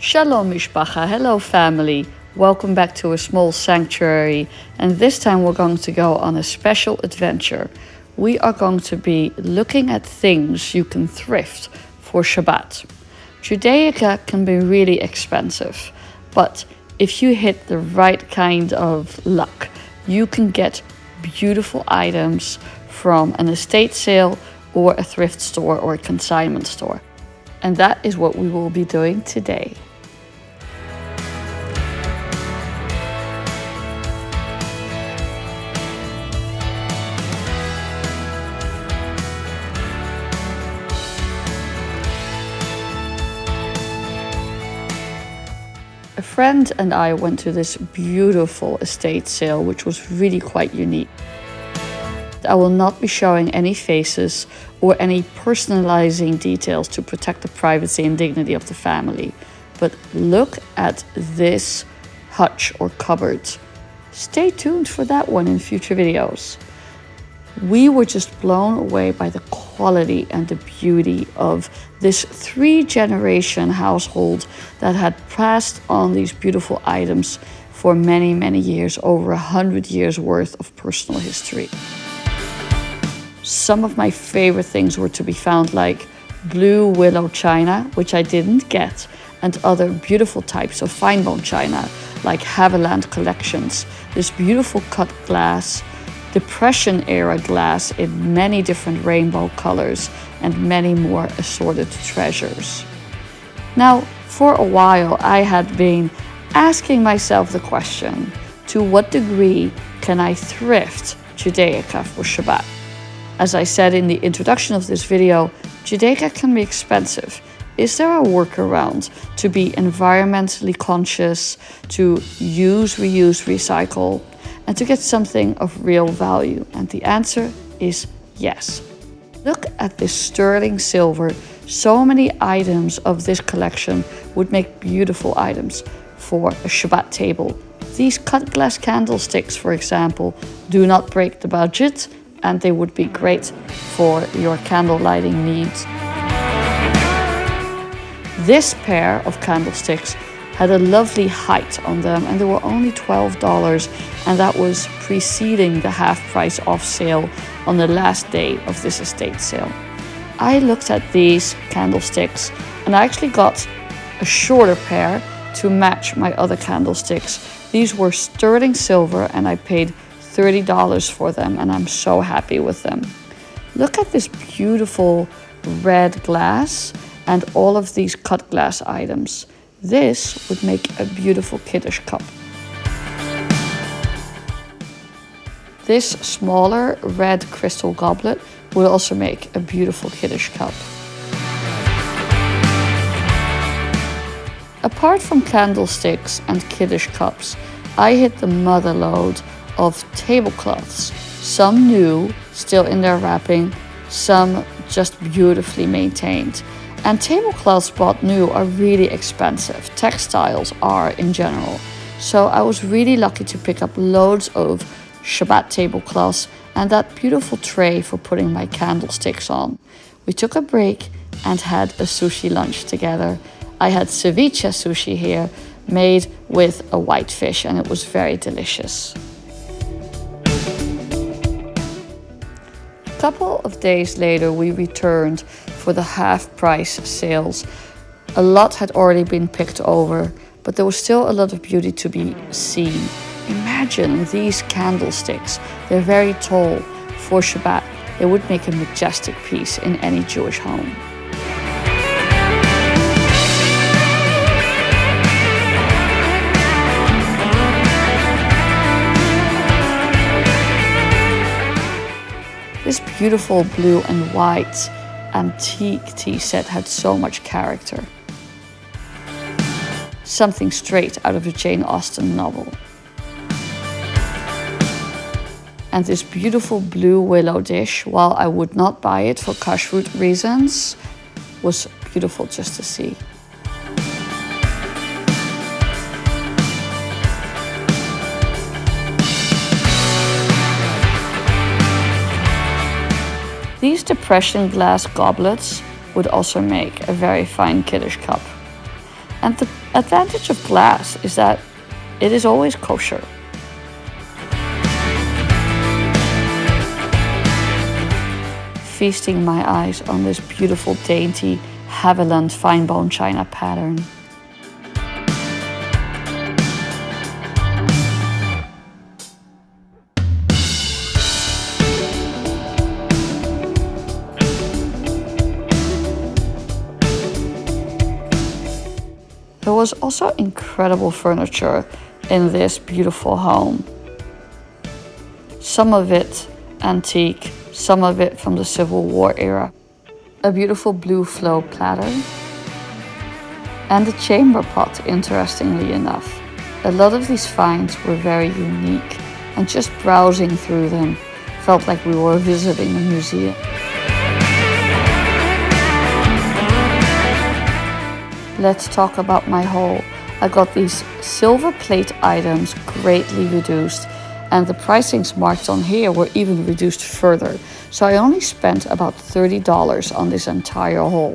Shalom Mishpacha, hello family. Welcome back to a small sanctuary, and this time we're going to go on a special adventure. We are going to be looking at things you can thrift for Shabbat. Judaica can be really expensive, but if you hit the right kind of luck, you can get beautiful items from an estate sale or a thrift store or a consignment store. And that is what we will be doing today. A friend and I went to this beautiful estate sale, which was really quite unique. I will not be showing any faces or any personalizing details to protect the privacy and dignity of the family. But look at this hutch or cupboard. Stay tuned for that one in future videos. We were just blown away by the quality and the beauty of this 3-generation household that had passed on these beautiful items for many, many years, over 100 years worth of personal history. Some of my favorite things were to be found, like blue willow china, which I didn't get, and other beautiful types of fine bone china, like Haviland collections, this beautiful cut glass, Depression era glass in many different rainbow colors, and many more assorted treasures. Now, for a while I had been asking myself the question, to what degree can I thrift Judaica for Shabbat? As I said in the introduction of this video, Judaica can be expensive. Is there a workaround to be environmentally conscious, to use, reuse, recycle, and to get something of real value? And the answer is yes. Look at this sterling silver. So many items of this collection would make beautiful items for a Shabbat table. These cut glass candlesticks, for example, do not break the budget, and they would be great for your candle lighting needs. This pair of candlesticks had a lovely height on them, and they were only $12, and that was preceding the half price off sale on the last day of this estate sale. I looked at these candlesticks and I actually got a shorter pair to match my other candlesticks. These were sterling silver and I paid $30 for them, and I'm so happy with them. Look at this beautiful red glass and all of these cut glass items. This would make a beautiful Kiddush cup. This smaller red crystal goblet would also make a beautiful Kiddush cup. Apart from candlesticks and Kiddush cups, I hit the mother load of tablecloths. Some new, still in their wrapping, some just beautifully maintained. And tablecloths bought new are really expensive. Textiles are in general. So I was really lucky to pick up loads of Shabbat tablecloths and that beautiful tray for putting my candlesticks on. We took a break and had a sushi lunch together. I had ceviche sushi here, made with a white fish, and it was very delicious. A couple of days later, we returned for the half-price sales. A lot had already been picked over, but there was still a lot of beauty to be seen. Imagine these candlesticks. They're very tall. For Shabbat, they would make a majestic piece in any Jewish home. This beautiful blue and white antique tea set had so much character. Something straight out of a Jane Austen novel. And this beautiful blue willow dish, while I would not buy it for kashrut reasons, was beautiful just to see. These depression glass goblets would also make a very fine Kiddush cup. And the advantage of glass is that it is always kosher. Feasting my eyes on this beautiful, dainty Haviland fine bone china pattern. There was also incredible furniture in this beautiful home. Some of it antique, some of it from the Civil War era. A beautiful blue flow platter. And a chamber pot, interestingly enough. A lot of these finds were very unique, and just browsing through them felt like we were visiting a museum. Let's talk about my haul. I got these silver plate items greatly reduced, and the pricings marked on here were even reduced further. So I only spent about $30 on this entire haul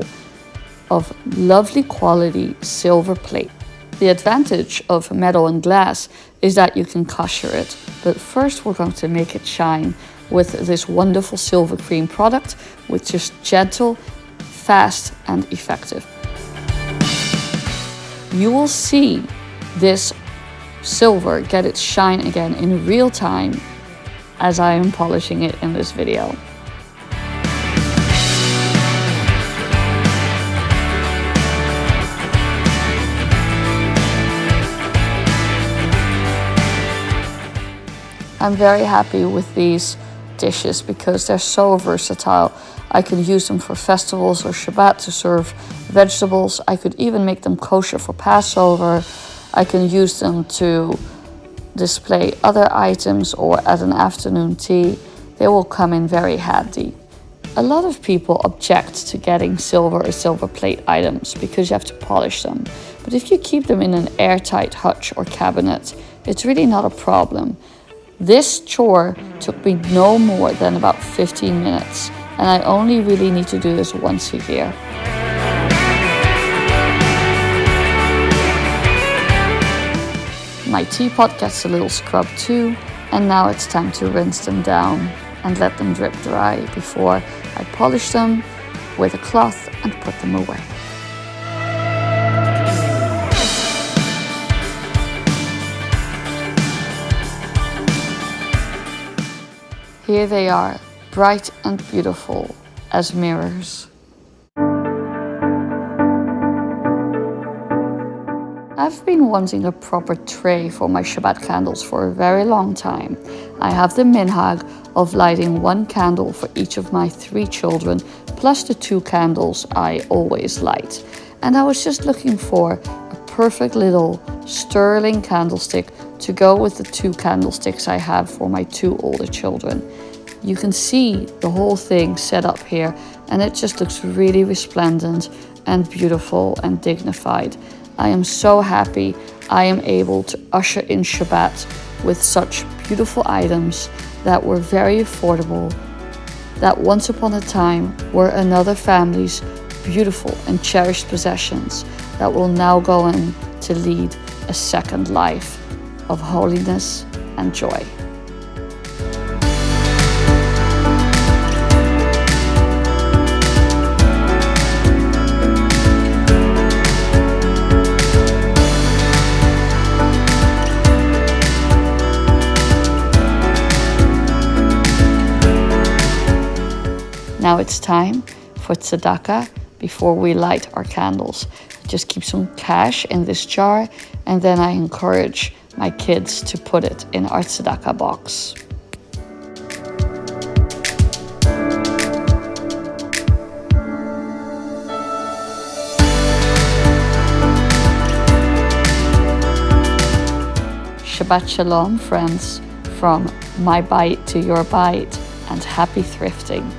of lovely quality silver plate. The advantage of metal and glass is that you can kosher it. But first we're going to make it shine with this wonderful silver cream product, which is gentle, fast, and effective. You will see this silver get its shine again in real time as I am polishing it in this video. I'm very happy with these dishes because they're so versatile. I can use them for festivals or Shabbat to serve vegetables. I could even make them kosher for Passover. I can use them to display other items or at an afternoon tea. They will come in very handy. A lot of people object to getting silver or silver plate items because you have to polish them. But if you keep them in an airtight hutch or cabinet, it's really not a problem. This chore took me no more than about 15 minutes, and I only really need to do this once a year. My teapot gets a little scrub too, and now it's time to rinse them down and let them drip dry before I polish them with a cloth and put them away. Here they are, bright and beautiful as mirrors. I've been wanting a proper tray for my Shabbat candles for a very long time. I have the minhag of lighting one candle for each of my 3 children, plus the 2 candles I always light. And I was just looking for a perfect little sterling candlestick to go with the 2 candlesticks I have for my 2 older children. You can see the whole thing set up here, and it just looks really resplendent and beautiful and dignified. I am so happy I am able to usher in Shabbat with such beautiful items that were very affordable, that once upon a time were another family's beautiful and cherished possessions that will now go on to lead a second life of holiness and joy. Now it's time for tzedakah before we light our candles. Just keep some cash in this jar, and then I encourage my kids to put it in our tzedakah box. Shabbat Shalom, friends, from my bite to your bite, and happy thrifting.